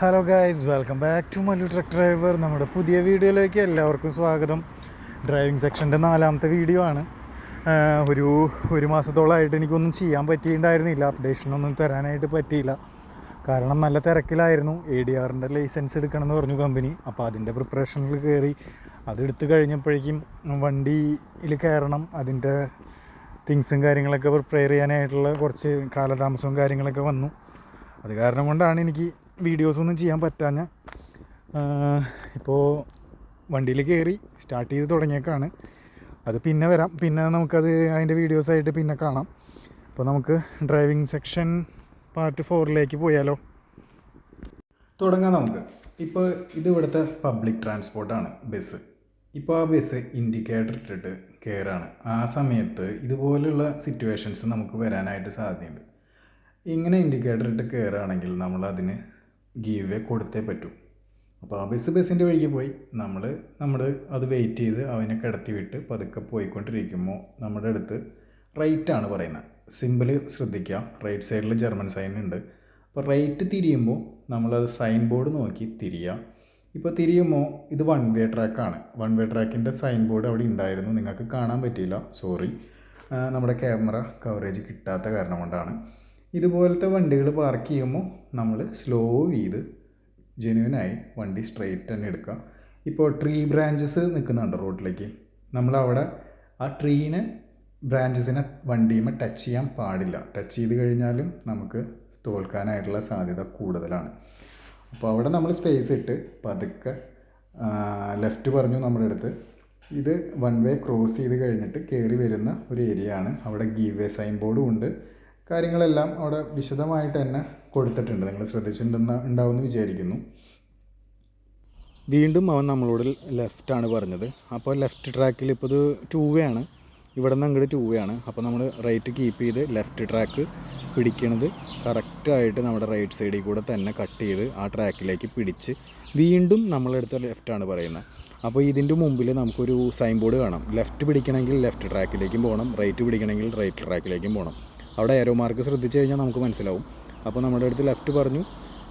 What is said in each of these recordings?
Hello guys, welcome back to Mallu truck driver. നമ്മുടെ പുതിയ വീഡിയോയിലേക്ക് എല്ലാവർക്കും സ്വാഗതം. ഡ്രൈവിംഗ് സെക്ഷൻ്റെ 4ാമത്തെ വീഡിയോ ആണ്. ഒരു മാസത്തോളമായിട്ട് എനിക്കൊന്നും ചെയ്യാൻ പറ്റിയിട്ടുണ്ടായിരുന്നില്ല, അപ്ഡേഷനൊന്നും തരാനായിട്ട് പറ്റിയില്ല. കാരണം നല്ല തിരക്കിലായിരുന്നു. ADRൻ്റെ ലൈസൻസ് എടുക്കണമെന്ന് പറഞ്ഞു കമ്പനി. അപ്പോൾ അതിൻ്റെ പ്രിപ്പറേഷനിൽ കയറി. അതെടുത്ത് കഴിഞ്ഞപ്പോഴേക്കും വണ്ടിയിൽ കയറണം, അതിൻ്റെ തിങ്സും കാര്യങ്ങളൊക്കെ പ്രിപ്പയർ ചെയ്യാനായിട്ടുള്ള കുറച്ച് കാലതാമസവും കാര്യങ്ങളൊക്കെ വന്നു. അത് കാരണം കൊണ്ടാണ് എനിക്ക് വീഡിയോസൊന്നും ചെയ്യാൻ പറ്റാഞ്ഞ. ഇപ്പോൾ വണ്ടിയിൽ കയറി സ്റ്റാർട്ട് ചെയ്ത് തുടങ്ങിയേക്കാണ്. അത് പിന്നെ വരാം, പിന്നെ നമുക്കത് അതിൻ്റെ വീഡിയോസായിട്ട് പിന്നെ കാണാം. അപ്പോൾ നമുക്ക് ഡ്രൈവിംഗ് സെക്ഷൻ പാർട്ട് 4ലേക്ക് പോയാലോ. തുടങ്ങാം നമുക്ക്. ഇപ്പോൾ ഇത് ഇവിടുത്തെ പബ്ലിക് ട്രാൻസ്പോർട്ടാണ്, ബസ്. ഇപ്പോൾ ആ ബസ് ഇൻഡിക്കേറ്റർ ഇട്ടിട്ട് കയറാണ്. ആ സമയത്ത് ഇതുപോലുള്ള സിറ്റുവേഷൻസ് നമുക്ക് വരാനായിട്ട് സാധ്യതയുണ്ട്. ഇങ്ങനെ ഇൻഡിക്കേറ്റർ ഇട്ട് കയറുകയാണെങ്കിൽ നമ്മൾ അതിന് ഗീവ് വേ കൊടുത്തേ പറ്റൂ. അപ്പോൾ ആ ബസ്സിൻ്റെ വഴിക്ക് പോയി നമ്മൾ അത് വെയിറ്റ് ചെയ്ത് അവനെ കിടത്തി വിട്ട് പതുക്കെ പോയിക്കൊണ്ടിരിക്കുമ്പോൾ നമ്മുടെ അടുത്ത് റൈറ്റാണ് പറയുന്നത്. സിമ്പിൾ ശ്രദ്ധിക്കുക, റൈറ്റ് സൈഡിൽ ജർമ്മൻ സൈൻ ഉണ്ട്. അപ്പോൾ റൈറ്റ് തിരിയുമ്പോൾ നമ്മളത് സൈൻ ബോർഡ് നോക്കി തിരിയുക. ഇപ്പോൾ തിരിയുമ്പോൾ ഇത് 1 വേ ട്രാക്കാണ്. 1 വേ ട്രാക്കിൻ്റെ സൈൻ ബോർഡ് അവിടെ ഉണ്ടായിരുന്നു, നിങ്ങൾക്ക് കാണാൻ പറ്റിയില്ല, സോറി. നമ്മുടെ ക്യാമറ കവറേജ് കിട്ടാത്ത കാരണം കൊണ്ടാണ്. ഇതുപോലത്തെ വണ്ടികൾ പാർക്ക് ചെയ്യുമ്പോൾ നമ്മൾ സ്ലോ ചെയ്ത് ജെന്യുവനായി വണ്ടി സ്ട്രെയിറ്റ് തന്നെ എടുക്കുക. ഇപ്പോൾ ട്രീ ബ്രാഞ്ചസ് നിൽക്കുന്നുണ്ട് റോഡിലേക്ക്, നമ്മളവിടെ ആ ട്രീനെ ബ്രാഞ്ചസിനെ വണ്ടിയുമേ ടച്ച് ചെയ്യാൻ പാടില്ല. ടച്ച് ചെയ്ത് കഴിഞ്ഞാലും നമുക്ക് തോൽക്കാനായിട്ടുള്ള സാധ്യത കൂടുതലാണ്. അപ്പോൾ അവിടെ നമ്മൾ സ്പേസ് ഇട്ട് പതുക്കെ ലെഫ്റ്റ് പറഞ്ഞു നമ്മുടെ അടുത്ത്. ഇത് 1 വേ ക്രോസ് ചെയ്ത് കഴിഞ്ഞിട്ട് കയറി വരുന്ന ഒരു ഏരിയ ആണ്. അവിടെ ഗീവ് വേ സൈൻ ബോർഡും ഉണ്ട്. കാര്യങ്ങളെല്ലാം അവിടെ വിശദമായിട്ട് തന്നെ കൊടുത്തിട്ടുണ്ട്, നിങ്ങൾ ശ്രദ്ധിച്ചിട്ടുണ്ടാവുമെന്ന് വിചാരിക്കുന്നു. വീണ്ടും അവൻ നമ്മളോട് ലെഫ്റ്റാണ് പറഞ്ഞത്. അപ്പോൾ ലെഫ്റ്റ് ട്രാക്കിൽ ഇപ്പോൾ ഇത് 2 വേ ആണ്, ഇവിടെ നിന്ന് അങ്ങോട്ട് 2 വേ ആണ്. അപ്പോൾ നമ്മൾ റൈറ്റ് കീപ്പ് ചെയ്ത് ലെഫ്റ്റ് ട്രാക്ക് പിടിക്കണത് കറക്റ്റായിട്ട് നമ്മുടെ റൈറ്റ് സൈഡിൽ കൂടെ തന്നെ കട്ട് ചെയ്ത് ആ ട്രാക്കിലേക്ക് പിടിച്ച് വീണ്ടും നമ്മളെടുത്ത ലെഫ്റ്റാണ് പറയുന്നത്. അപ്പോൾ ഇതിൻ്റെ മുമ്പിൽ നമുക്കൊരു സൈൻ ബോർഡ് കാണാം. ലെഫ്റ്റ് പിടിക്കണമെങ്കിൽ ലെഫ്റ്റ് ട്രാക്കിലേക്കും പോകണം, റൈറ്റ് പിടിക്കണമെങ്കിൽ റൈറ്റ് ട്രാക്കിലേക്കും പോകണം. അവിടെ ഏരോ മാർക്ക് ശ്രദ്ധിച്ച് കഴിഞ്ഞാൽ നമുക്ക് മനസ്സിലാവും. അപ്പോൾ നമ്മുടെ അടുത്ത് ലെഫ്റ്റ് പറഞ്ഞു,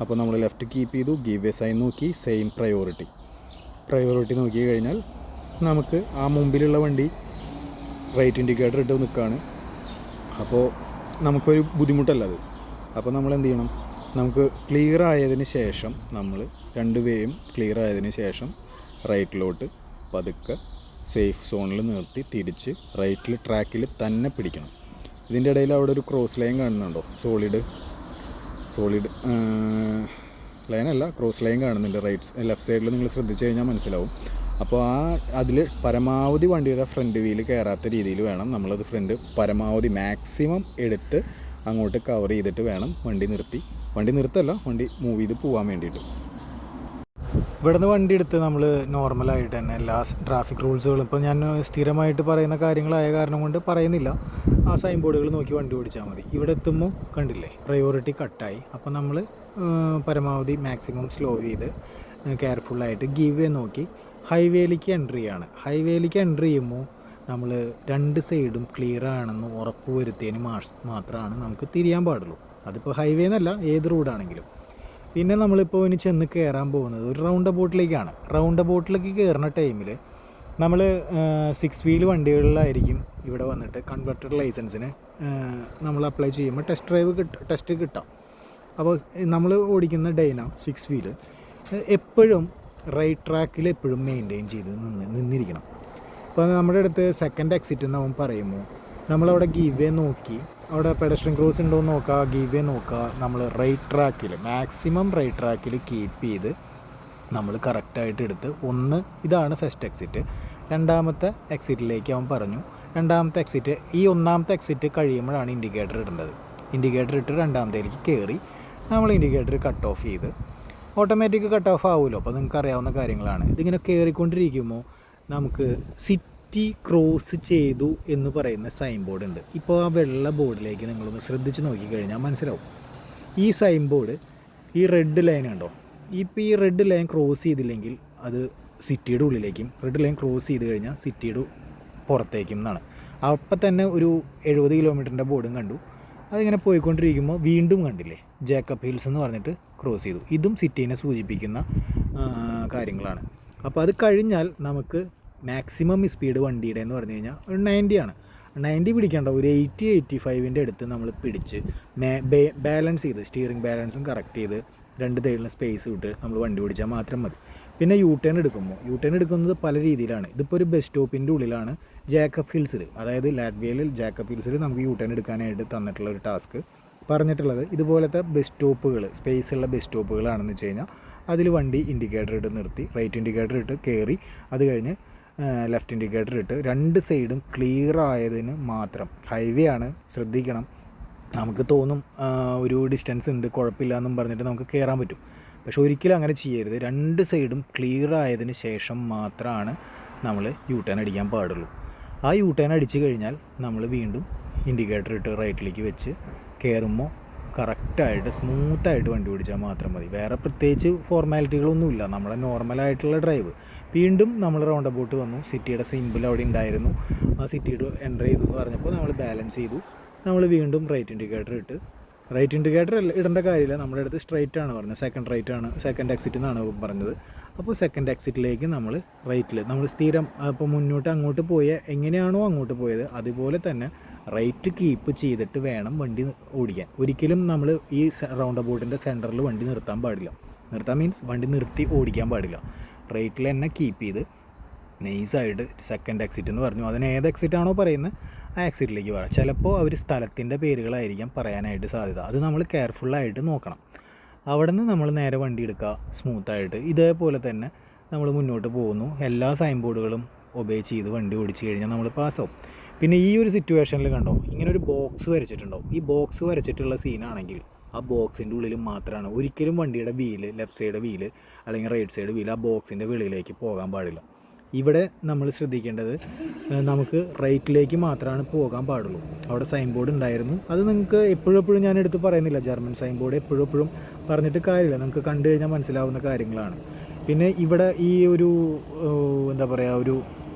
അപ്പോൾ നമ്മൾ ലെഫ്റ്റ് കീപ്പ് ചെയ്തു. ഗീവ് വേ സൈൻ നോക്കി, സെയിം പ്രയോറിറ്റി നോക്കി കഴിഞ്ഞാൽ നമുക്ക് ആ മുമ്പിലുള്ള വണ്ടി റൈറ്റ് ഇൻഡിക്കേറ്റർ ഇട്ട് നിൽക്കുകയാണ്. അപ്പോൾ നമുക്കൊരു ബുദ്ധിമുട്ടല്ല അത്. അപ്പോൾ നമ്മൾ എന്ത് ചെയ്യണം, നമുക്ക് ക്ലിയർ ആയതിന് ശേഷം നമ്മൾ 2 വേയും ക്ലിയർ ആയതിന് ശേഷം റൈറ്റിലോട്ട് പതുക്കെ സേഫ് സോണിൽ നിർത്തി തിരിച്ച് റൈറ്റിൽ ട്രാക്കിൽ തന്നെ പിടിക്കണം. ഇതിൻ്റെ ഇടയിൽ അവിടെ ഒരു ക്രോസ് ലൈൻ കാണുന്നുണ്ടോ? സോളിഡ് ലൈനല്ല, ക്രോസ് ലൈൻ കാണുന്നുണ്ട് ലെഫ്റ്റ് സൈഡിൽ. നിങ്ങൾ ശ്രദ്ധിച്ച് കഴിഞ്ഞാൽ മനസ്സിലാവും. അപ്പോൾ അതിൽ പരമാവധി വണ്ടിയുടെ ഫ്രണ്ട് വീല് കയറാത്ത രീതിയിൽ വേണം നമ്മളത് പരമാവധി മാക്സിമം എടുത്ത് അങ്ങോട്ട് കവർ ചെയ്തിട്ട് വേണം വണ്ടി നിർത്തല്ല, വണ്ടി മൂവ് ചെയ്ത് പോകാൻ വേണ്ടിയിട്ട്. ഇവിടുന്ന് വണ്ടി എടുത്ത് നമ്മൾ നോർമലായിട്ട് തന്നെ എല്ലാ ട്രാഫിക് റൂൾസുകളും, ഇപ്പോൾ ഞാൻ സ്ഥിരമായിട്ട് പറയുന്ന കാര്യങ്ങളായ കാരണം കൊണ്ട് പറയുന്നില്ല, ആ സൈൻ ബോർഡുകൾ നോക്കി വണ്ടി ഓടിച്ചാൽ മതി. ഇവിടെ എത്തുമ്പോൾ കണ്ടില്ലേ, പ്രയോറിറ്റി കട്ടായി. അപ്പോൾ നമ്മൾ പരമാവധി മാക്സിമം സ്ലോ ചെയ്ത് കെയർഫുള്ളായിട്ട് ഗീവ് വേ നോക്കി ഹൈവേയിലേക്ക് എൻട്രി ചെയ്യാണ്. ഹൈവേയിലേക്ക് എൻട്രി ചെയ്യുമ്പോൾ നമ്മൾ 2 സൈഡും ക്ലിയർ ആണെന്ന് ഉറപ്പ് വരുത്തിയതിന് മാത്രമാണ് നമുക്ക് തിരിയാൻ പാടുള്ളൂ. അതിപ്പോൾ ഹൈവേ എന്നല്ല, ഏത് റോഡാണെങ്കിലും. പിന്നെ നമ്മളിപ്പോൾ ഇനി ചെന്ന് കയറാൻ പോകുന്നത് ഒരു റൗണ്ട് അബൌട്ടിലേക്കാണ്. റൗണ്ട് അബൌട്ടിലേക്ക് കയറുന്ന ടൈമിൽ നമ്മൾ 6 വീൽ വണ്ടികളിലായിരിക്കും ഇവിടെ വന്നിട്ട് കൺവെർട്ടഡ് ലൈസൻസിന് നമ്മൾ അപ്ലൈ ചെയ്യുമ്പോൾ ടെസ്റ്റ് കിട്ടാം. അപ്പോൾ നമ്മൾ ഓടിക്കുന്ന ഡൈന 6 വീല് എപ്പോഴും റൈറ്റ് ട്രാക്കിൽ എപ്പോഴും മെയിൻറ്റെയിൻ ചെയ്ത് നിന്നിരിക്കണം. അപ്പോൾ നമ്മുടെ അടുത്ത് സെക്കൻഡ് എക്സിറ്റ് എന്ന് അവൻ പറയുമ്പോൾ നമ്മളവിടെ ഗീവ് വേ നോക്കി, അവിടെ പെഡസ്ട്രിയൻ ക്രോസ് ഉണ്ടോ എന്ന് നോക്കുക, ഗീവ് വേ നോക്കുക. നമ്മൾ റൈറ്റ് ട്രാക്കിൽ മാക്സിമം റൈറ്റ് ട്രാക്കിൽ കീപ്പ് ചെയ്ത് നമ്മൾ കറക്റ്റായിട്ട് എടുത്ത് ഇതാണ് ഫസ്റ്റ് എക്സിറ്റ്. 2ാമത്തെ എക്സിറ്റിലേക്ക് അവൻ പറഞ്ഞു. 2ാമത്തെ എക്സിറ്റ്, ഈ 1ാമത്തെ എക്സിറ്റ് കഴിയുമ്പോഴാണ് ഇൻഡിക്കേറ്റർ ഇടേണ്ടത്. ഇൻഡിക്കേറ്റർ ഇട്ട് 2ാമത്തേലേക്ക് കയറി നമ്മൾ ഇൻഡിക്കേറ്റർ കട്ട് ഓഫ് ചെയ്ത് ഓട്ടോമാറ്റിക് കട്ട് ഓഫ് ആവുമല്ലോ. അപ്പോൾ നിങ്ങൾക്ക് അറിയാവുന്ന കാര്യങ്ങളാണ്. ഇതിങ്ങനെ കയറിക്കൊണ്ടിരിക്കുമ്പോൾ നമുക്ക് സിറ്റി ക്രോസ് ചെയ്തു എന്ന് പറയുന്ന സൈൻ ബോർഡ് ഉണ്ട്. ഇപ്പോൾ ആ വെള്ള ബോർഡിലേക്ക് നിങ്ങളൊന്ന് ശ്രദ്ധിച്ച് നോക്കിക്കഴിഞ്ഞാൽ മനസ്സിലാവും. ഈ സൈൻ ബോർഡ്, ഈ റെഡ് ലൈൻ ഉണ്ടോ, ഇപ്പോൾ ഈ റെഡ് ലൈൻ ക്രോസ് ചെയ്തില്ലെങ്കിൽ അത് സിറ്റിയുടെ ഉള്ളിലേക്കും, റെഡ് ലൈൻ ക്രോസ് ചെയ്ത് കഴിഞ്ഞാൽ സിറ്റിയുടെ പുറത്തേക്കും എന്നാണ്. അപ്പം തന്നെ ഒരു 70 കിലോമീറ്ററിൻ്റെ ബോർഡും കണ്ടു. അതിങ്ങനെ പോയിക്കൊണ്ടിരിക്കുമ്പോൾ വീണ്ടും കണ്ടില്ലേ ജേക്കബ് ഹിൽസ് എന്ന് പറഞ്ഞിട്ട് ക്രോസ് ചെയ്തു. ഇതും സിറ്റീനെ സൂചിപ്പിക്കുന്ന കാര്യങ്ങളാണ്. അപ്പോൾ അത് കഴിഞ്ഞാൽ നമുക്ക് മാക്സിമം സ്പീഡ് വണ്ടിയുടെ എന്ന് പറഞ്ഞു കഴിഞ്ഞാൽ ഒരു 90 ആണ്. 90 പിടിക്കേണ്ട, ഒരു 80-85 അടുത്ത് നമ്മൾ പിടിച്ച് ബാലൻസ് ചെയ്ത് സ്റ്റിയറിംഗ് ബാലൻസും കറക്റ്റ് ചെയ്ത് രണ്ട് സൈഡിലും സ്പേസ് വിട്ട് നമ്മൾ വണ്ടി ഓടിച്ചാൽ മാത്രം മതി. പിന്നെ യു ടേൺ എടുക്കുന്നത് പല രീതിയിലാണ്. ഇതിപ്പോൾ ഒരു ബസ് സ്റ്റോപ്പിൻ്റെ ഉള്ളിലാണ് ജേക്കബ് ഹിൽസിൽ, അതായത് ലാറ്റ്വിയയിൽ ജേക്കബ് ഹിൽസിൽ നമുക്ക് യു ടേൺ എടുക്കാനായിട്ട് തന്നിട്ടുള്ള ഒരു ടാസ്ക് പറഞ്ഞിട്ടുള്ളത്. ഇതുപോലത്തെ ബസ് സ്റ്റോപ്പുകൾ, സ്പേസുള്ള ബസ് സ്റ്റോപ്പുകളാണെന്ന് വെച്ച് കഴിഞ്ഞാൽ അതിൽ വണ്ടി ഇൻഡിക്കേറ്റർ ഇട്ട് നിർത്തി, റൈറ്റ് ഇൻഡിക്കേറ്റർ ഇട്ട് കയറി, അത് കഴിഞ്ഞ് ലെഫ്റ്റ് ഇൻഡിക്കേറ്റർ ഇട്ട് രണ്ട് സൈഡും ക്ലിയർ ആയതിന് മാത്രം. ഹൈവേ ആണ്, ശ്രദ്ധിക്കണം. നമുക്ക് തോന്നും ഒരു ഡിസ്റ്റൻസ് ഉണ്ട് കുഴപ്പമില്ല എന്നും പറഞ്ഞിട്ട് നമുക്ക് കയറാൻ പറ്റും. പക്ഷെ ഒരിക്കലും അങ്ങനെ ചെയ്യരുത്. രണ്ട് സൈഡും ക്ലിയർ ആയതിന് ശേഷം മാത്രമാണ് നമ്മൾ യു ടേൺ അടിക്കാൻ പാടുള്ളൂ. ആ യു ടേൺ അടിച്ചു കഴിഞ്ഞാൽ നമ്മൾ വീണ്ടും ഇൻഡിക്കേറ്റർ ഇട്ട് റൈറ്റിലേക്ക് വെച്ച് കയറുമ്പോൾ കറക്റ്റായിട്ട് സ്മൂത്തായിട്ട് വണ്ടി ഓടിച്ചാൽ മാത്രം മതി. വേറെ പ്രത്യേകിച്ച് ഫോർമാലിറ്റികളൊന്നുമില്ല. നമ്മുടെ നോർമലായിട്ടുള്ള ഡ്രൈവ്. വീണ്ടും നമ്മൾ റൗണ്ട് അബൌട്ട് വന്നു, സിറ്റിയുടെ സിമ്പിൾ അവിടെ ഉണ്ടായിരുന്നു, ആ സിറ്റിയുടെ എൻ്റർ ചെയ്തു എന്ന് പറഞ്ഞപ്പോൾ നമ്മൾ ബാലൻസ് ചെയ്തു. നമ്മൾ വീണ്ടും റൈറ്റ് ഇൻഡിക്കേറ്റർ ഇട്ട്, റൈറ്റ് ഇൻഡിക്കേറ്റർ ഇടേണ്ട കാര്യമില്ല, നമ്മുടെ അടുത്ത് സ്ട്രൈറ്റ് ആണ് പറഞ്ഞത്, സെക്കൻഡ് എക്സിറ്റ് എന്നാണ് പറഞ്ഞത്. അപ്പോൾ സെക്കൻഡ് എക്സിറ്റിലേക്ക് നമ്മൾ റൈറ്റിൽ നമ്മൾ സ്ഥിരം അപ്പോൾ മുന്നോട്ട് അങ്ങോട്ട് പോയ എങ്ങനെയാണോ അങ്ങോട്ട് പോയത് അതുപോലെ തന്നെ റൈറ്റ് കീപ്പ് ചെയ്തിട്ട് വേണം വണ്ടി ഓടിക്കാൻ. ഒരിക്കലും നമ്മൾ ഈ റൗണ്ട് അബൌട്ടിൻ്റെ സെൻറ്ററിൽ വണ്ടി നിർത്താൻ പാടില്ല. നിർത്താൻ മീൻസ് വണ്ടി നിർത്തി ഓടിക്കാൻ പാടില്ല. റൈറ്റിൽ തന്നെ കീപ്പ് ചെയ്ത് നൈസായിട്ട് സെക്കൻഡ് എക്സിറ്റ് എന്ന് പറഞ്ഞു. അതിന് ഏത് എക്സിറ്റാണോ പറയുന്നത് ആ എക്സിറ്റിലേക്ക് പറയാം. ചിലപ്പോൾ അവർ സ്ഥലത്തിൻ്റെ പേരുകളായിരിക്കാം പറയാനായിട്ട് സാധ്യത. അത് നമ്മൾ കെയർഫുള്ളായിട്ട് നോക്കണം. അവിടെ നിന്ന് നമ്മൾ നേരെ വണ്ടി എടുക്കുക സ്മൂത്തായിട്ട്. ഇതേപോലെ തന്നെ നമ്മൾ മുന്നോട്ട് പോകുന്നു. എല്ലാ സൈൻ ബോർഡുകളും ഒബേ ചെയ്ത് വണ്ടി ഓടിച്ച് കഴിഞ്ഞാൽ നമ്മൾ പാസ്സാവും. പിന്നെ ഈ ഒരു സിറ്റുവേഷനിൽ കണ്ടോ, ഇങ്ങനെ ഒരു ബോക്സ് വരച്ചിട്ടുണ്ടാവും. ഈ ബോക്സ് വരച്ചിട്ടുള്ള സീനാണെങ്കിൽ ആ ബോക്സിൻ്റെ ഉള്ളിൽ മാത്രമാണ്. ഒരിക്കലും വണ്ടിയുടെ വീല്, ലെഫ്റ്റ് സൈഡ് വീല് അല്ലെങ്കിൽ റൈറ്റ് സൈഡ് വീല് ആ ബോക്സിൻ്റെ വെളിയിലേക്ക് പോകാൻ പാടില്ല. ഇവിടെ നമ്മൾ ശ്രദ്ധിക്കേണ്ടത് നമുക്ക് റൈറ്റിലേക്ക് മാത്രമാണ് പോകാൻ പാടുള്ളൂ. അവിടെ സൈൻ ബോർഡ് ഉണ്ടായിരുന്നു. അത് നിങ്ങൾക്ക് എപ്പോഴും ഞാൻ എടുത്ത് പറയുന്നില്ല. ജർമ്മൻ സൈൻ ബോർഡ് എപ്പോഴും പറഞ്ഞിട്ട് കാര്യമില്ല, നിങ്ങൾക്ക് കണ്ടു കഴിഞ്ഞാൽ മനസ്സിലാവുന്ന കാര്യങ്ങളാണ്. പിന്നെ ഇവിടെ ഈ ഒരു എന്താ പറയുക, ഒരു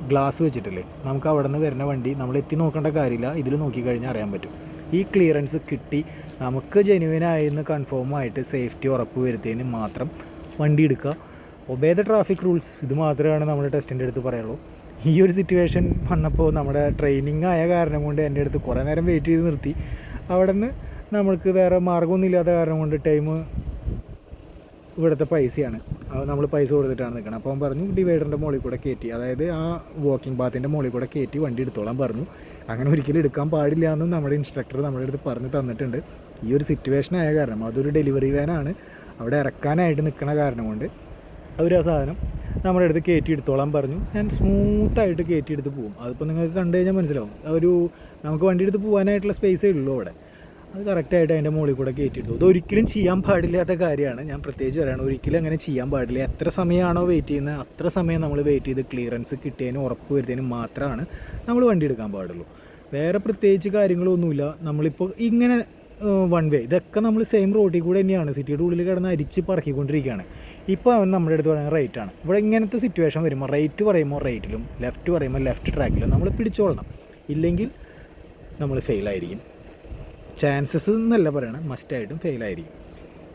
ഗ്ലാസ് വെച്ചിട്ടില്ലേ, നമുക്ക് അവിടെ നിന്ന് വരുന്ന വണ്ടി നമ്മൾ എത്തി നോക്കേണ്ട കാര്യമില്ല, ഇതിൽ നോക്കിക്കഴിഞ്ഞാൽ അറിയാൻ പറ്റും. ഈ ക്ലിയറൻസ് കിട്ടി നമുക്ക് ജെനുവിനായെന്ന് കൺഫേം ആയിട്ട് സേഫ്റ്റി ഉറപ്പ് വരുത്തിയതിന് മാത്രം വണ്ടി എടുക്കുക. Obey the traffic rules. ഇത് മാത്രമാണ് നമ്മുടെ ടെസ്റ്റിൻ്റെ അടുത്ത് പറയുള്ളൂ. ഈ ഒരു സിറ്റുവേഷൻ വന്നപ്പോൾ നമ്മുടെ ട്രെയിനിങ് ആയ കാരണം കൊണ്ട് എൻ്റെ അടുത്ത് കുറേ നേരം വെയിറ്റ് ചെയ്ത് നിർത്തി. അവിടെ നിന്ന് നമ്മൾക്ക് വേറെ മാർഗ്ഗമൊന്നും ഇല്ലാത്ത കാരണം കൊണ്ട് ടൈം ഇവിടുത്തെ പൈസയാണ്, നമ്മൾ പൈസ കൊടുത്തിട്ടാണ് നിൽക്കണം. അപ്പോൾ അവൻ പറഞ്ഞു ഡിവൈഡറിൻ്റെ മുകളിൽ കൂടെ കയറ്റി, അതായത് ആ വാക്കിംഗ് പാത്തിൻ്റെ മുകളിൽ കൂടെ കയറ്റി വണ്ടി എടുത്തോളാൻ പറഞ്ഞു. അങ്ങനെ ഒരിക്കലും എടുക്കാൻ പാടില്ല എന്നും നമ്മുടെ ഇൻസ്ട്രക്ടർ നമ്മുടെ അടുത്ത് പറഞ്ഞ് തന്നിട്ടുണ്ട്. ഈ ഒരു സിറ്റുവേഷൻ ആയ കാരണം, അതൊരു ഡെലിവറി വാനാണ്, അവിടെ ഇറക്കാനായിട്ട് നിൽക്കണ കാരണം കൊണ്ട് അവർ ആ സാധനം നമ്മുടെ അടുത്ത് കയറ്റി എടുത്തോളാൻ പറഞ്ഞു. ഞാൻ സ്മൂത്തായിട്ട് കയറ്റി എടുത്ത് പോകും. അതിപ്പോൾ നിങ്ങൾക്ക് കണ്ടു കഴിഞ്ഞാൽ മനസ്സിലാവും. ഒരു നമുക്ക് വണ്ടി എടുത്ത് പോകാനായിട്ടുള്ള സ്പേസേ ഉള്ളൂ അവിടെ. അത് കറക്റ്റായിട്ട് അതിൻ്റെ മുകളിൽ കൂടെ കയറ്റിയെടുത്തു. അതൊരിക്കലും ചെയ്യാൻ പാടില്ലാത്ത കാര്യമാണ്. ഞാൻ പ്രത്യേകിച്ച് പറയുകയാണ്, ഒരിക്കലും അങ്ങനെ ചെയ്യാൻ പാടില്ല. എത്ര സമയമാണോ വെയിറ്റ് ചെയ്യുന്നത് അത്ര സമയം നമ്മൾ വെയിറ്റ് ചെയ്ത് ക്ലിയറൻസ് കിട്ടിയതിന് ഉറപ്പ് വരുന്നതിന് മാത്രമാണ് നമ്മൾ വണ്ടി എടുക്കാൻ പാടുള്ളൂ. വേറെ പ്രത്യേകിച്ച് കാര്യങ്ങളൊന്നുമില്ല. നമ്മളിപ്പോൾ ഇങ്ങനെ വൺ വേ ഇതൊക്കെ നമ്മൾ സെയിം റോഡിൽ കൂടെ തന്നെയാണ്, സിറ്റിയുടെ ഉള്ളിൽ കിടന്ന് അരിച്ച് പറക്കിക്കൊണ്ടിരിക്കുകയാണ്. ഇപ്പോൾ അവൻ നമ്മുടെ അടുത്ത് പറയുന്നത് റൈറ്റാണ്. ഇവിടെ ഇങ്ങനത്തെ സിറ്റുവേഷൻ വരുമ്പോൾ റൈറ്റ് പറയുമ്പോൾ റൈറ്റിലും ലെഫ്റ്റ് പറയുമ്പോൾ ലെഫ്റ്റ് ട്രാക്കിലും നമ്മൾ പിടിച്ചോളണം. ഇല്ലെങ്കിൽ നമ്മൾ ഫെയിലായിരിക്കും. ചാൻസസ് എന്നല്ല പറയണം, മസ്റ്റായിട്ടും ഫെയിലായിരിക്കും.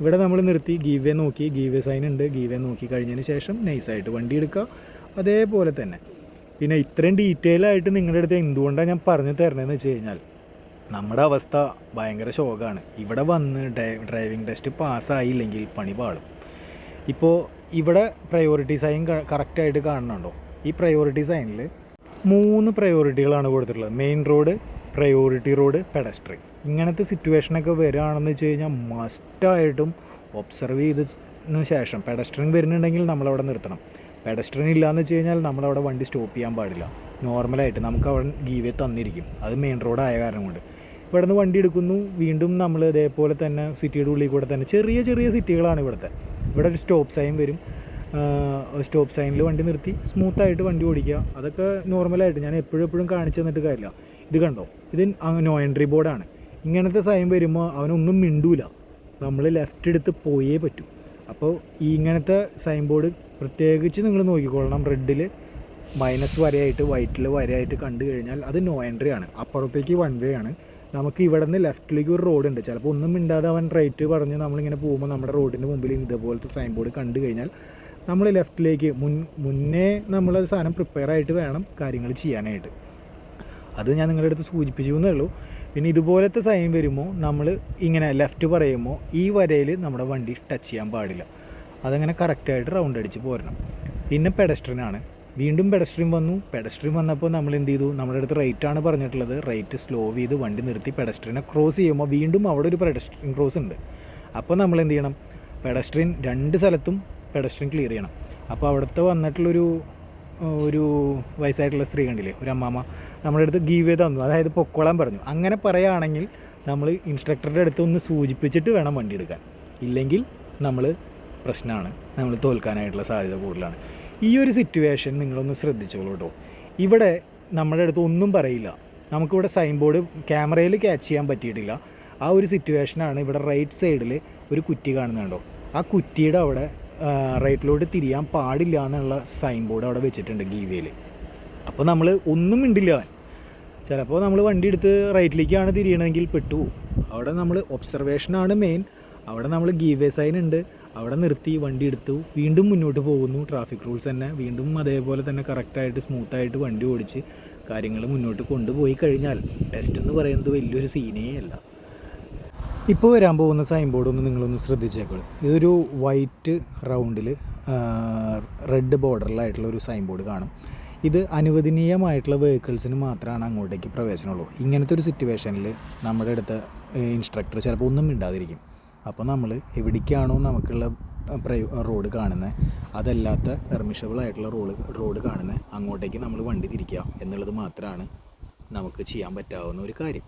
ഇവിടെ നമ്മൾ നിർത്തി ഗീവ് വേ നോക്കി, ഗീവ് വേ സൈൻ ഉണ്ട്, ഗീവ് വേ നോക്കി കഴിഞ്ഞതിന് ശേഷം നൈസായിട്ട് വണ്ടി എടുക്കുക. അതേപോലെ തന്നെ പിന്നെ ഇത്രയും ഡീറ്റെയിൽ ആയിട്ട് നിങ്ങളുടെ അടുത്ത് എന്തുകൊണ്ടാണ് ഞാൻ പറഞ്ഞു തരണതെന്ന് വെച്ച് കഴിഞ്ഞാൽ നമ്മുടെ അവസ്ഥ ഭയങ്കര ശോകമാണ്. ഇവിടെ വന്ന് ഡ്രൈവിംഗ് ടെസ്റ്റ് പാസ്സായില്ലെങ്കിൽ പണി പാടും. ഇപ്പോൾ ഇവിടെ പ്രയോറിറ്റി സൈൻ കറക്റ്റായിട്ട് കാണുന്നുണ്ടോ? ഈ പ്രയോറിറ്റി സൈനിൽ 3 പ്രയോറിറ്റികളാണ് കൊടുത്തിട്ടുള്ളത്. Main road, priority road, pedestrian. ഇങ്ങനത്തെ സിറ്റുവേഷനൊക്കെ വരികയാണെന്ന് വെച്ച് കഴിഞ്ഞാൽ മസ്റ്റായിട്ടും ഒബ്സർവ് ചെയ്തതിന് ശേഷം പെഡസ്ട്രിയൻ വരുന്നുണ്ടെങ്കിൽ നമ്മളവിടെ നിർത്തണം. പെഡസ്ട്രിയൻ ഇല്ലയെന്ന് വെച്ച് കഴിഞ്ഞാൽ നമ്മളവിടെ വണ്ടി സ്റ്റോപ്പ് ചെയ്യാൻ പാടില്ല. നോർമലായിട്ട് നമുക്ക് അവിടെ ഗീവേ തന്നിരിക്കും. അത് മെയിൻ റോഡായ കാരണം കൊണ്ട് ഇവിടെ നിന്ന് വണ്ടി എടുക്കുന്നു. വീണ്ടും നമ്മൾ ഇതേപോലെ തന്നെ സിറ്റിയുടെ ഉള്ളിൽ കൂടെ തന്നെ ചെറിയ ചെറിയ സിറ്റികളാണ് ഇവിടുത്തെ. ഇവിടെ ഒരു സ്റ്റോപ്പ് സൈൻ വരും. സ്റ്റോപ്പ് സൈനിൽ വണ്ടി നിർത്തി സ്മൂത്തായിട്ട് വണ്ടി ഓടിക്കുക. അതൊക്കെ നോർമലായിട്ട് ഞാൻ എപ്പോഴും കാണിച്ചു തന്നിട്ട് കാര്യമില്ല. ഇത് കണ്ടോ, ഇത് നോ എൻട്രി ബോർഡാണ്. ഇങ്ങനത്തെ സൈൻ വരുമ്പോൾ അവനൊന്നും മിണ്ടൂല, നമ്മൾ ലെഫ്റ്റ് എടുത്ത് പോയേ പറ്റൂ. അപ്പോൾ ഈ ഇങ്ങനത്തെ സൈൻ ബോർഡ് പ്രത്യേകിച്ച് നിങ്ങൾ നോക്കിക്കൊള്ളണം. റെഡിൽ മൈനസ് വരയായിട്ട് വൈറ്റിൽ വരയായിട്ട് കണ്ടു കഴിഞ്ഞാൽ അത് നോ എൻട്രി ആണ്. അപ്പുറത്തേക്ക് വൺ വേ ആണ്, നമുക്ക് ഇവിടെ നിന്ന് ലെഫ്റ്റിലേക്ക് ഒരു റോഡുണ്ട്. ചിലപ്പോൾ ഒന്നും മിണ്ടാതെ അവൻ റൈറ്റ് പറഞ്ഞ് നമ്മളിങ്ങനെ പോകുമ്പോൾ നമ്മുടെ റോഡിൻ്റെ മുമ്പിൽ ഇതേപോലത്തെ സൈൻ ബോർഡ് കണ്ടു കഴിഞ്ഞാൽ നമ്മൾ ലെഫ്റ്റിലേക്ക് മുന്നേ നമ്മൾ സാധനം പ്രിപ്പയർ ആയിട്ട് വേണം കാര്യങ്ങൾ ചെയ്യാനായിട്ട്. അത് ഞാൻ നിങ്ങളുടെ അടുത്ത് സൂചിപ്പിച്ചു എന്നേ ഉള്ളൂ. പിന്നെ ഇതുപോലത്തെ സൈൻ വരുമ്പോൾ നമ്മൾ ഇങ്ങനെ ലെഫ്റ്റ് പറയുമ്പോൾ ഈ വരയിൽ നമ്മുടെ വണ്ടി ടച്ച് ചെയ്യാൻ പാടില്ല. അതങ്ങനെ കറക്റ്റായിട്ട് റൗണ്ട് അടിച്ച് പോരണം. പിന്നെ പെഡസ്ട്രിയനാണ്. വീണ്ടും പെഡസ്ട്രിയൻ വന്നു. പെഡസ്ട്രിയൻ വന്നപ്പോൾ നമ്മൾ എന്ത് ചെയ്തു, നമ്മുടെ അടുത്ത് റൈറ്റാണ് പറഞ്ഞിട്ടുള്ളത്. റൈറ്റ് സ്ലോ ചെയ്ത് വണ്ടി നിർത്തി പെഡസ്ട്രിയനെ ക്രോസ് ചെയ്യുമ്പോൾ വീണ്ടും അവിടെ ഒരു പെഡസ്ട്രിയൻ ക്രോസ് ഉണ്ട്. അപ്പോൾ നമ്മൾ എന്ത് ചെയ്യണം, പെഡസ്ട്രിയൻ 2 സ്ഥലത്തും പെഡസ്ട്രിയൻ ക്ലിയർ ചെയ്യണം. അപ്പോൾ അവിടുത്തെ വന്നിട്ടുള്ളൊരു വയസ്സായിട്ടുള്ള സ്ത്രീ കണ്ടില്ലേ, ഒരു അമ്മാമ്മ നമ്മുടെ അടുത്ത് ഗീവ് ചെയ്ത് തന്നു, അതായത് പൊക്കോളാൻ പറഞ്ഞു. അങ്ങനെ പറയുകയാണെങ്കിൽ നമ്മൾ ഇൻസ്ട്രക്ടറുടെ അടുത്ത് ഒന്ന് സൂചിപ്പിച്ചിട്ട് വേണം വണ്ടി എടുക്കാൻ. ഇല്ലെങ്കിൽ നമ്മൾ പ്രശ്നമാണ്, നമ്മൾ തോൽക്കാനായിട്ടുള്ള സാധ്യത കൂടുതലാണ്. ഈ ഒരു സിറ്റുവേഷൻ നിങ്ങളൊന്ന് ശ്രദ്ധിച്ചോളൂ കേട്ടോ. ഇവിടെ നമ്മുടെ അടുത്ത് ഒന്നും പറയില്ല. നമുക്കിവിടെ സൈൻ ബോർഡ് ക്യാമറയിൽ ക്യാച്ച് ചെയ്യാൻ പറ്റിയിട്ടില്ല. ആ ഒരു സിറ്റുവേഷനാണ്. ഇവിടെ റൈറ്റ് സൈഡിൽ ഒരു കുറ്റി കാണുന്നുണ്ടോ, ആ കുറ്റിയുടെ അവിടെ റൈറ്റിലോട്ട് തിരിയാൻ പാടില്ല എന്നുള്ള സൈൻ ബോർഡ് അവിടെ വെച്ചിട്ടുണ്ട് ഗീവേയിൽ. അപ്പോൾ നമ്മൾ ഒന്നും മിണ്ടില്ല. ചിലപ്പോൾ നമ്മൾ വണ്ടി എടുത്ത് റൈറ്റിലേക്കാണ് തിരിയണമെങ്കിൽ പെട്ടു. അവിടെ നമ്മൾ ഒബ്സർവേഷനാണ് മെയിൻ. അവിടെ നമ്മൾ ഗീവേ സൈൻ ഉണ്ട്, അവിടെ നിർത്തി വണ്ടി എടുത്തു, വീണ്ടും മുന്നോട്ട് പോകുന്നു. ട്രാഫിക് റൂൾസ് തന്നെ വീണ്ടും അതേപോലെ തന്നെ കറക്റ്റായിട്ട് സ്മൂത്തായിട്ട് വണ്ടി ഓടിച്ച് കാര്യങ്ങൾ മുന്നോട്ട് കൊണ്ടുപോയി കഴിഞ്ഞാൽ ടെസ്റ്റ് എന്ന് പറയുന്നത് വലിയൊരു സീനേ അല്ല. ഇപ്പോൾ വരാൻ പോകുന്ന സൈൻ ബോർഡ് ഒന്ന് നിങ്ങളൊന്ന് ശ്രദ്ധിച്ചേക്കോളൂ. ഇതൊരു വൈറ്റ് റൗണ്ടിൽ റെഡ് ബോർഡറിലായിട്ടുള്ള ഒരു സൈൻ ബോർഡ് കാണും. ഇത് അനുവദനീയമായിട്ടുള്ള വെഹിക്കിൾസിന് മാത്രമാണ് അങ്ങോട്ടേക്ക് പ്രവേശനമുള്ളൂ. ഇങ്ങനത്തെ ഒരു സിറ്റുവേഷനിൽ നമ്മുടെ അടുത്ത ഇൻസ്ട്രക്ടർ ചിലപ്പോൾ ഒന്നും മിണ്ടാതിരിക്കും. അപ്പോൾ നമ്മൾ എവിടേക്കാണോ നമുക്കുള്ള റോഡ് കാണുന്നത്, അതല്ലാത്ത പെർമിഷബിൾ ആയിട്ടുള്ള റോഡ് കാണുന്നത്, അങ്ങോട്ടേക്ക് നമ്മൾ വണ്ടി തിരിക്കുക എന്നുള്ളത് മാത്രമാണ് നമുക്ക് ചെയ്യാൻ പറ്റാവുന്ന ഒരു കാര്യം.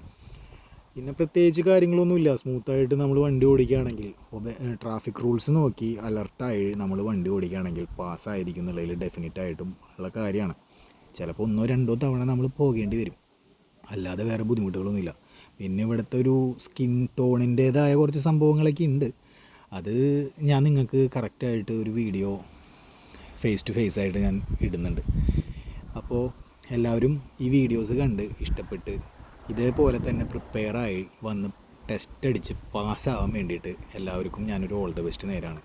പിന്നെ പ്രത്യേകിച്ച് കാര്യങ്ങളൊന്നുമില്ല. സ്മൂത്തായിട്ട് നമ്മൾ വണ്ടി ഓടിക്കുകയാണെങ്കിൽ, ട്രാഫിക് റൂൾസ് നോക്കി അലർട്ടായി നമ്മൾ വണ്ടി ഓടിക്കുകയാണെങ്കിൽ പാസ്സായിരിക്കും എന്നുള്ളതിൽ ഡെഫിനറ്റായിട്ടും ഉള്ള കാര്യമാണ്. ചിലപ്പോൾ 1-2 തവണ നമ്മൾ പോകേണ്ടി വരും, അല്ലാതെ വേറെ ബുദ്ധിമുട്ടുകളൊന്നുമില്ല. പിന്നെ ഇവിടുത്തെ ഒരു സ്കിൻ ടോണിൻ്റേതായ കുറച്ച് സംഭവങ്ങളൊക്കെ ഉണ്ട്. അത് ഞാൻ നിങ്ങൾക്ക് കറക്റ്റായിട്ട് ഒരു വീഡിയോ ഫേസ് ടു ഫേസ് ആയിട്ട് ഞാൻ ഇടുന്നുണ്ട്. അപ്പോൾ എല്ലാവരും ഈ വീഡിയോസ് കണ്ട് ഇഷ്ടപ്പെട്ട് ഇതേപോലെ തന്നെ പ്രിപ്പയറായി വന്ന് ടെസ്റ്റ് അടിച്ച് പാസ്സാവാൻ വേണ്ടിയിട്ട് എല്ലാവർക്കും ഞാനൊരു ഓൾ ദ ബെസ്റ്റ് നേരാണ്.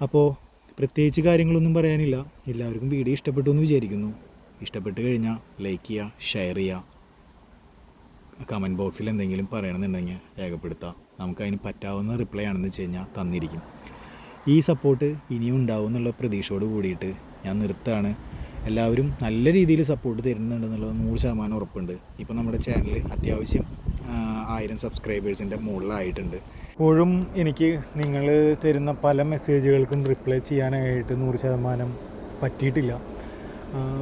അപ്പോൾ പ്രത്യേകിച്ച് കാര്യങ്ങളൊന്നും പറയാനില്ല. എല്ലാവർക്കും വീഡിയോ ഇഷ്ടപ്പെട്ടു എന്ന് വിചാരിക്കുന്നു. ഇഷ്ടപ്പെട്ട് കഴിഞ്ഞാൽ ലൈക്ക് ചെയ്യുക, ഷെയർ ചെയ്യുക, കമൻറ്റ് ബോക്സിൽ എന്തെങ്കിലും പറയണമെന്നുണ്ടെങ്കിൽ രേഖപ്പെടുത്താം. നമുക്കതിന് പറ്റാവുന്ന റിപ്ലൈ ആണെന്ന് വെച്ച് കഴിഞ്ഞാൽ തന്നിരിക്കും. ഈ സപ്പോർട്ട് ഇനിയും ഉണ്ടാവും എന്നുള്ള പ്രതീക്ഷയോട് കൂടിയിട്ട് ഞാൻ നിർത്തുകയാണ്. എല്ലാവരും നല്ല രീതിയിൽ സപ്പോർട്ട് തരുന്നുണ്ടെന്നുള്ളത് 100% ഉറപ്പുണ്ട്. ഇപ്പോൾ നമ്മുടെ ചാനൽ അത്യാവശ്യം 1000 സബ്സ്ക്രൈബേഴ്സിൻ്റെ മുകളിലായിട്ടുണ്ട്. ഇപ്പോഴും എനിക്ക് നിങ്ങൾ തരുന്ന പല മെസ്സേജുകൾക്കും റിപ്ലൈ ചെയ്യാനായിട്ട് 100% പറ്റിയിട്ടില്ല.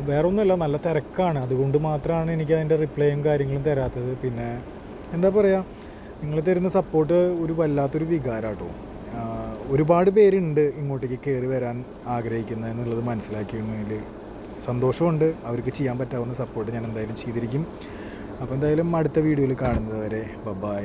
വേറൊന്നുമല്ല, നല്ല തിരക്കാണ്. അതുകൊണ്ട് മാത്രമാണ് എനിക്ക് അതിൻ്റെ റിപ്ലൈയും കാര്യങ്ങളും തരാത്തത്. പിന്നെ എന്താ പറയുക, നിങ്ങൾ തരുന്ന സപ്പോർട്ട് ഒരു വല്ലാത്തൊരു വികാരമാട്ടോ. ഒരുപാട് പേരുണ്ട് ഇങ്ങോട്ടേക്ക് കയറി വരാൻ ആഗ്രഹിക്കുന്നത് എന്നുള്ളത് മനസ്സിലാക്കിയതിൽ സന്തോഷമുണ്ട്. അവർക്ക് ചെയ്യാൻ പറ്റാവുന്ന സപ്പോർട്ട് ഞാൻ എന്തായാലും ചെയ്തിരിക്കും. അപ്പോൾ എന്തായാലും അടുത്ത വീഡിയോയിൽ കാണുന്നത് വരെ ബൈ.